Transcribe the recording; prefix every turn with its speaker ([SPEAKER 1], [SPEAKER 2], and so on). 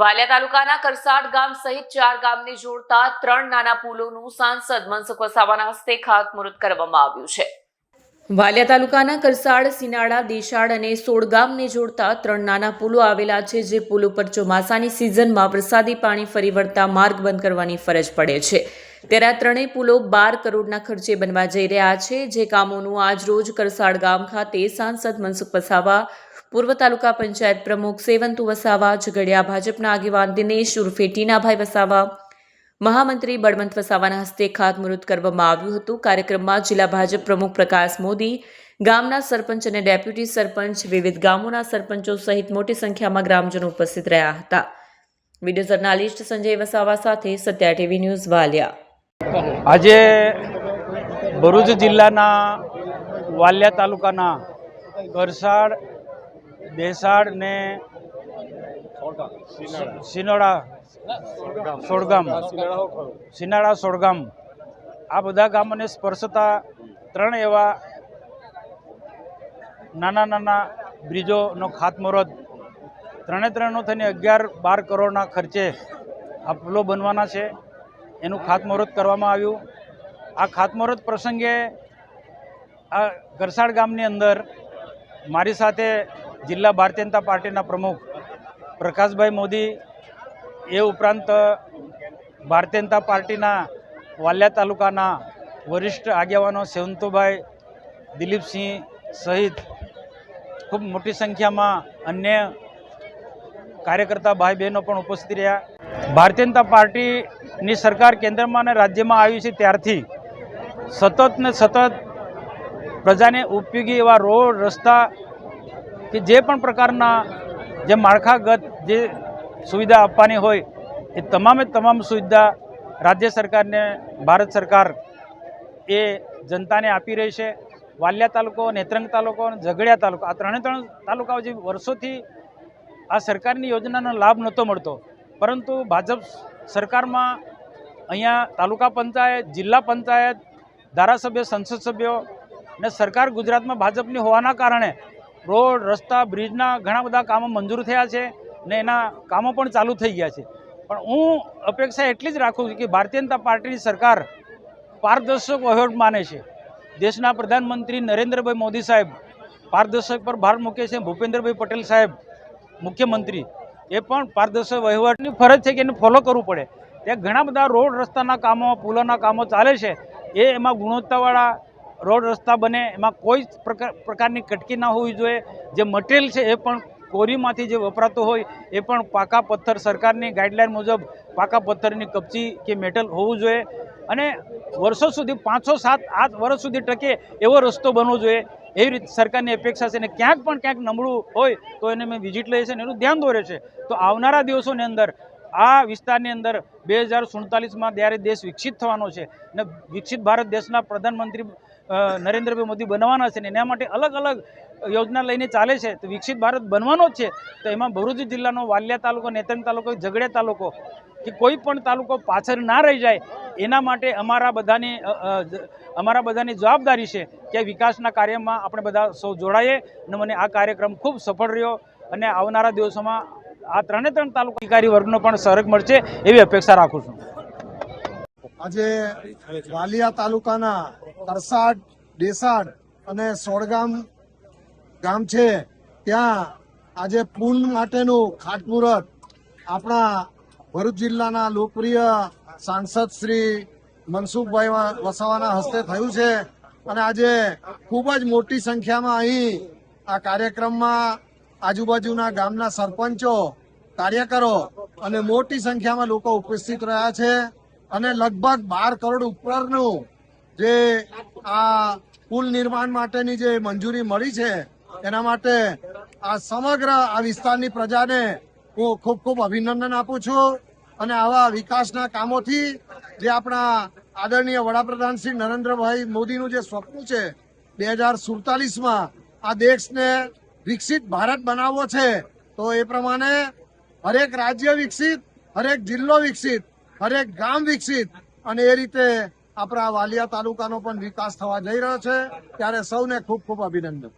[SPEAKER 1] વાલિયા તાલુકાના કરસાડ ગામ સહિત 4 ગામને જોડતા 3 નાના પુલોનું સાંસદ મનસુખ વસાવાના હસ્તે ખાતમુહૂર્ત કરવામાં આવ્યું છે। વાલિયા તાલુકાના કરસાડ, સિનાડા, દેશાડ અને સોડ ગામને જોડતા 3 નાના પુલો આવેલા છે, જે પુલ ઉપર ચોમાસાની સિઝનમાં વરસાદી પાણી ફરી વળતા માર્ગ બંધ કરવાની ફરજ પડે છે। ત્યારે આ ત્રણેય પુલો 12 કરોડના ખર્ચે બનવા જઈ રહ્યા છે, જે કામોનું આજરોજ કરસાડ ગામ ખાતે સાંસદ મનસુખ વસાવા, પૂર્વ તાલુકા પંચાયત પ્રમુખ સેવંતુ વસાવા, ઝઘડિયા ભાજપના આગેવાન દિનેશ ઉર્ફે ટીનાભાઈ વસાવા, મહામંત્રી બળવંત વસાવાના હસ્તે ખાતમુહૂર્ત કરવામાં આવ્યું હતું। કાર્યક્રમમાં જિલ્લા ભાજપ પ્રમુખ પ્રકાશ મોદી, ગામના સરપંચ અને ડેપ્યુટી સરપંચ, વિવિધ ગામોના સરપંચો સહિત મોટી સંખ્યામાં ગ્રામજનો ઉપસ્થિત રહ્યા હતા। વિડીયો જર્નાલિસ્ટ સંજય વસાવા સાથે સત્યા ટીવી ન્યૂઝ વાલિયા।
[SPEAKER 2] આજે ભરૂચ જિલ્લાના વાલિયા તાલુકાના કરસાડ, દેસાડ ને સિનાડા સોડગામ આ બધા ગામોને સ્પર્શતા 3 એવા નાના બ્રિજોનો ખાતમુહૂર્ત 3નો થઈને 11-12 કરોડના ખર્ચે આ પુલો બનવાના છે, એનું ખાતમુહૂર્ત કરવામાં આવ્યું। આ ખાતમુહૂર્ત પ્રસંગે આ કરસાડ ગામની અંદર મારી સાથે જિલ્લા ભારતીય જનતા પાર્ટીના પ્રમુખ પ્રકાશભાઈ મોદી, એ ઉપરાંત ભારતીય જનતા પાર્ટીના વાલિયા તાલુકાના વરિષ્ઠ આગેવાનો સેવંતુભાઈ, દિલીપસિંહ સહિત ખૂબ મોટી સંખ્યામાં અન્ય કાર્યકર્તા ભાઈ બહેનો પણ ઉપસ્થિત રહ્યા। ભારતીય જનતા પાર્ટીની સરકાર કેન્દ્રમાં અને રાજ્યમાં આવી છે ત્યારથી સતત ને સતત પ્રજાને ઉપયોગી એવા રોડ, રસ્તા કે જે પણ પ્રકારના જે માળખાગત જે સુવિધા આપવાની હોય એ તમામ સુવિધા રાજ્ય સરકારને ભારત સરકાર એ જનતાને આપી રહી છે। વાલિયા તાલુકો, નેત્રંગ તાલુકો અને ઝઘડિયા તાલુકો આ 3 તાલુકાઓ જે વર્ષોથી આ સરકારની યોજનાનો લાભ નહોતો મળતો, પરંતુ ભાજપ સરકારમાં અહીંયા તાલુકા પંચાયત, જિલ્લા પંચાયત, ધારાસભ્ય, સંસદ સભ્યો અને સરકાર ગુજરાતમાં ભાજપની હોવાના કારણે રોડ, રસ્તા, બ્રિજના ઘણા બધા કામો મંજૂર થયા છે ને એના કામો પણ ચાલુ થઈ ગયા છે। પણ હું અપેક્ષા એટલી જ રાખું છું કે ભારતીય જનતા પાર્ટીની સરકાર પારદર્શક વહીવટ માને છે। દેશના પ્રધાનમંત્રી નરેન્દ્રભાઈ મોદી સાહેબ પારદર્શક પર ભાર મૂકે છે। ભૂપેન્દ્રભાઈ પટેલ સાહેબ મુખ્યમંત્રી એ પણ પારદર્શક વહીવટની ફરજ છે કે એને ફોલો કરવું પડે। ત્યાં ઘણા બધા રોડ, રસ્તાના કામો, પુલોના કામો ચાલે છે, એમાં ગુણવત્તાવાળા રોડ રસ્તા બને, એમાં કોઈ પ્રકારની કટકી ના હોવી જોઈએ। જે મટીરિયલ છે એ પણ કોરીમાંથી જે વપરાતો હોય એ પણ પાકા પથ્થર, સરકારની ગાઈડલાઈન મુજબ પાકા પથ્થરની કપચી કે મેટલ હોવું જોઈએ અને વર્ષો સુધી 5-7-8 વર્ષ સુધી ટકે એવો રસ્તો બનવો જોઈએ, એવી રીતે સરકારની અપેક્ષા છે। અને ક્યાંક નબળું હોય તો એને મેં વિઝિટ લઈએ છીએ અને એનું ધ્યાન દોરે છે। તો આવનારા દિવસોની અંદર આ વિસ્તારની અંદર 2047માં જ્યારે દેશ વિકસિત થવાનો છે અને વિકસિત ભારત દેશના પ્રધાનમંત્રી નરેન્દ્રભાઈ મોદી બનવાના છે ને એના માટે અલગ અલગ યોજના લઈને ચાલે છે, તો વિકસિત ભારત બનવાનો જ છે। તો એમાં ભરૂચ જિલ્લાનો વાલિયા તાલુકો, નેત્રંગ તાલુકો, ઝઘડિયા તાલુકો કે કોઈ પણ તાલુકો પાછળ ના રહી જાય એના માટે અમારા બધાની જવાબદારી છે કે વિકાસના કાર્યમાં આપણે બધા સૌ જોડાઈએ અને મને આ કાર્યક્રમ ખૂબ સફળ રહ્યો અને આવનારા દિવસોમાં આ 3 તાલુકા અધિકારી વર્ગનો પણ સહયોગ મળશે એવી અપેક્ષા રાખું છું।
[SPEAKER 3] આજે વાલિયા તાલુકાના કરસાડ, દેસાડ અને સોડગામ ગામ છે, ત્યાં આજે પુલ માટેનું ખાતમુહૂર્ત આપણા ભરૂચ જિલ્લાના લોકપ્રિય સાંસદ શ્રી મનસુખભાઈ વસાવાના હસ્તે થયું છે અને આજે ખૂબ જ મોટી સંખ્યામાં અહીં આ કાર્યક્રમમાં આજુબાજુના ગામના સરપંચો, કાર્યકરો અને મોટી સંખ્યામાં લોકો ઉપસ્થિત રહ્યા છે અને લગભગ 12 કરોડ ઉપરનું જે આ પુલ નિર્માણ માટેની જે મંજૂરી મળી છે એના માટે આ સમગ્ર આ વિસ્તારની પ્રજાને હું ખૂબ અભિનંદન આપું છું અને આવા વિકાસના કામોથી જે આપણા આદરણીય વડાપ્રધાન શ્રી નરેન્દ્રભાઈ મોદીનું જે સ્વપ્ન છે 2047માં આ દેશને વિકસિત ભારત બનાવવો છે, તો એ પ્રમાણે હરેક રાજ્ય વિકસિત, હરેક જિલ્લો વિકસિત, હરેક ગામ વિકસિત અને એ રીતે આપણા વાલિયા તાલુકાનો પણ વિકાસ થવા જઈ રહ્યો છે। ત્યારે સૌને ખૂબ અભિનંદન।